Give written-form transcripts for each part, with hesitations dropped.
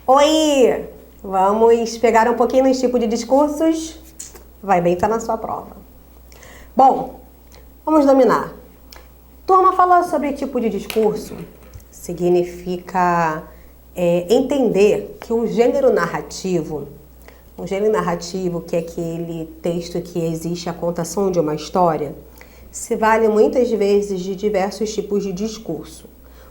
Oi! Vamos pegar um pouquinho nos tipos de discursos? Vai bem, tá na sua prova. Bom, vamos dominar. Turma, falar sobre tipo de discurso significa entender que um gênero narrativo que é aquele texto que existe a contação de uma história, se vale muitas vezes de diversos tipos de discurso.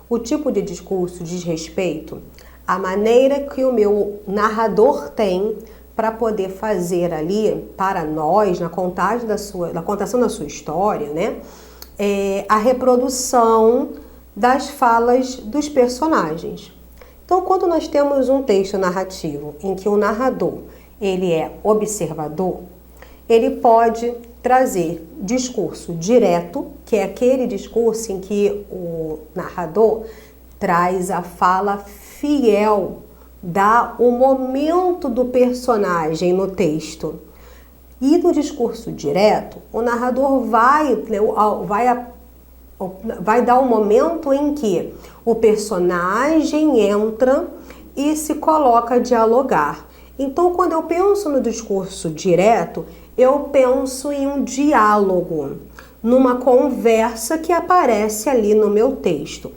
O tipo de discurso diz respeito à maneira que o meu narrador tem para poder fazer ali, para nós, na contação da sua história, né? A reprodução das falas dos personagens. Então, quando nós temos um texto narrativo em que o narrador ele é observador, ele pode trazer discurso direto, que é aquele discurso em que o narrador traz a fala fiel, dá o momento do personagem no texto. E no discurso direto, o narrador vai dar um momento em que o personagem entra e se coloca a dialogar. Então, quando eu penso no discurso direto, eu penso em um diálogo, numa conversa que aparece ali no meu texto.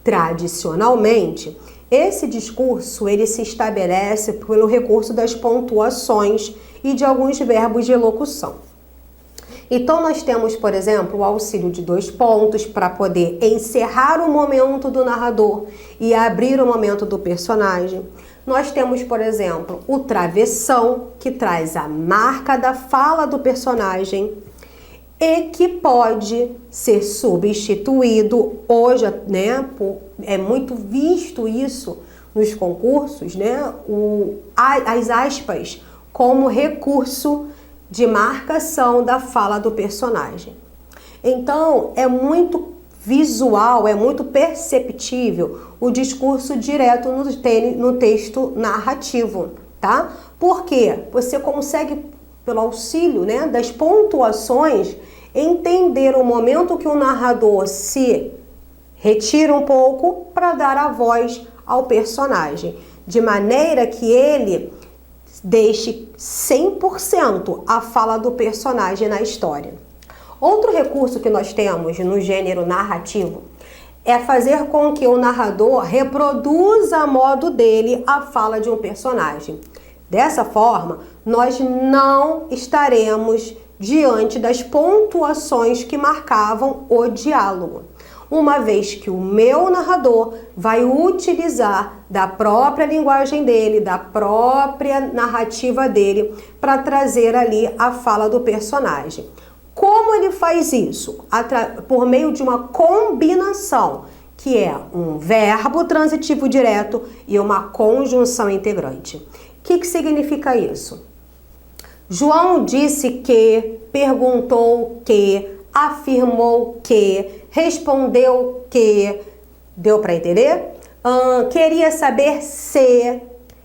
Tradicionalmente, esse discurso ele se estabelece pelo recurso das pontuações e de alguns verbos de elocução. Então, nós temos, por exemplo, o auxílio de 2 pontos para poder encerrar o momento do narrador e abrir o momento do personagem. Nós temos, por exemplo, o travessão, que traz a marca da fala do personagem e que pode ser substituído hoje, né? É muito visto isso nos concursos, né? As aspas como recurso de marcação da fala do personagem. Então, é muito visual, é muito perceptível o discurso direto no texto narrativo, tá? Porque você consegue, pelo auxílio, né, das pontuações, entender o momento que o narrador se retira um pouco para dar a voz ao personagem, de maneira que ele deixe 100% a fala do personagem na história. Outro recurso que nós temos no gênero narrativo é fazer com que o narrador reproduza a modo dele a fala de um personagem. Dessa forma, nós não estaremos diante das pontuações que marcavam o diálogo, uma vez que o meu narrador vai utilizar da própria linguagem dele, da própria narrativa dele, para trazer ali a fala do personagem. Como ele faz isso? Por meio de uma combinação, que é um verbo transitivo direto e uma conjunção integrante. O que significa isso? João disse que, perguntou que, afirmou que, respondeu que. Deu para entender? Queria saber se.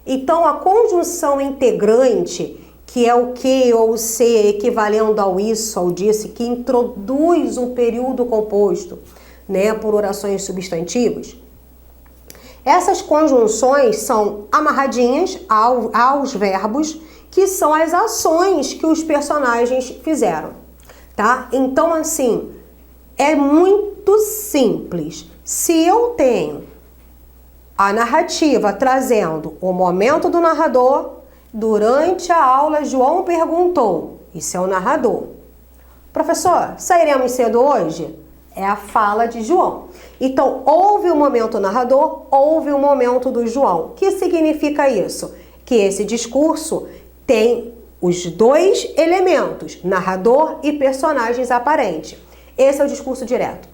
Então, a conjunção integrante, que é o que ou o se, equivalendo ao isso, ao disse, que introduz um período composto, né, por orações substantivas. Essas conjunções são amarradinhas aos verbos, que são as ações que os personagens fizeram, tá? Então, assim, é muito simples. Se eu tenho a narrativa trazendo o momento do narrador, durante a aula, João perguntou. Isso é o narrador. Professor, sairemos cedo hoje? É a fala de João. Então, houve o momento narrador, houve o momento do João. O que significa isso? Que esse discurso tem os 2 elementos, narrador e personagens aparentes. Esse é o discurso direto.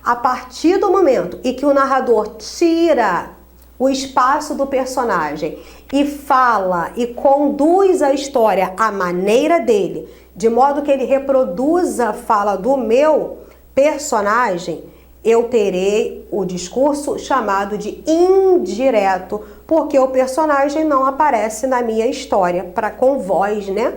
A partir do momento em que o narrador tira o espaço do personagem e fala e conduz a história à maneira dele, de modo que ele reproduza a fala do meu personagem, eu terei o discurso chamado de indireto, porque o personagem não aparece na minha história com voz, né?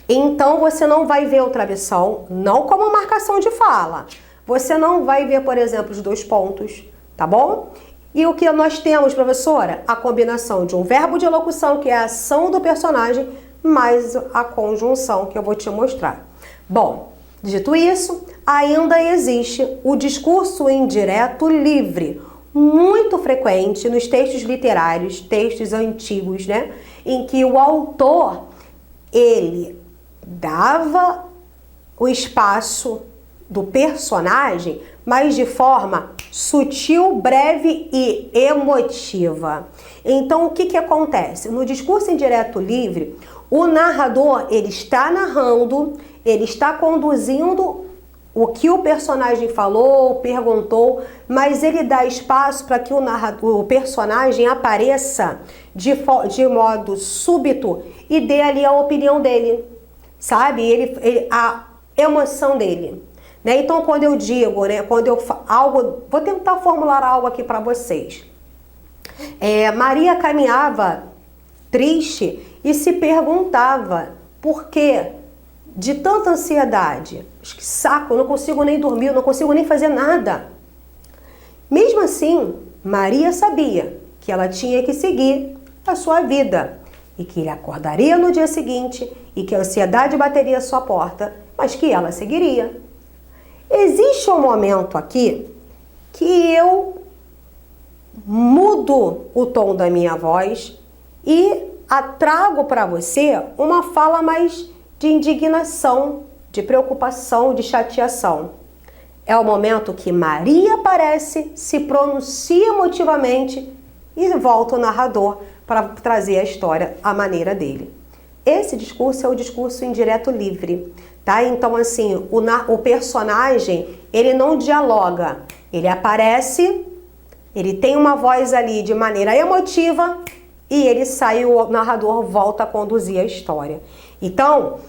Então você não vai ver o travessão, não como marcação de fala. Você não vai ver, por exemplo, os 2 pontos, tá bom? E o que nós temos, professora? A combinação de um verbo de locução, que é a ação do personagem, mais a conjunção, que eu vou te mostrar. Bom, dito isso, ainda existe o discurso indireto livre, muito frequente nos textos literários, textos antigos, né? Em que o autor, ele dava o espaço do personagem, mas de forma sutil, breve e emotiva. Então, o que que acontece? No discurso indireto livre, o narrador, ele está narrando, ele está conduzindo o que o personagem falou, perguntou, mas ele dá espaço para que o personagem apareça de modo súbito e dê ali a opinião dele, sabe? A emoção dele. Né? Então, quando eu digo, né, vou tentar formular algo aqui para vocês. Maria caminhava triste e se perguntava por quê? De tanta ansiedade. Que saco, eu não consigo nem dormir, eu não consigo nem fazer nada. Mesmo assim, Maria sabia que ela tinha que seguir a sua vida e que ele acordaria no dia seguinte e que a ansiedade bateria à sua porta, mas que ela seguiria. Existe um momento aqui que eu mudo o tom da minha voz e trago para você uma fala mais de indignação, de preocupação, de chateação. É o momento que Maria aparece, se pronuncia emotivamente e volta o narrador para trazer a história à maneira dele. Esse discurso é o discurso indireto livre, tá? Então, assim, o personagem, ele não dialoga, ele aparece, ele tem uma voz ali de maneira emotiva e ele sai, o narrador volta a conduzir a história. Então,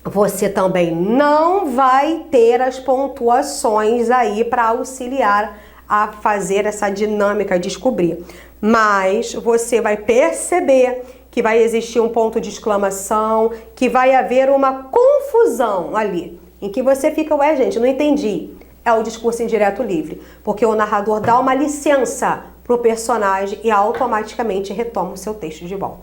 você também não vai ter as pontuações aí para auxiliar a fazer essa dinâmica, descobrir. Mas você vai perceber que vai existir um ponto de exclamação, que vai haver uma confusão ali, em que você fica, ué, gente, não entendi. É o discurso indireto livre, porque o narrador dá uma licença para o personagem e automaticamente retoma o seu texto de volta.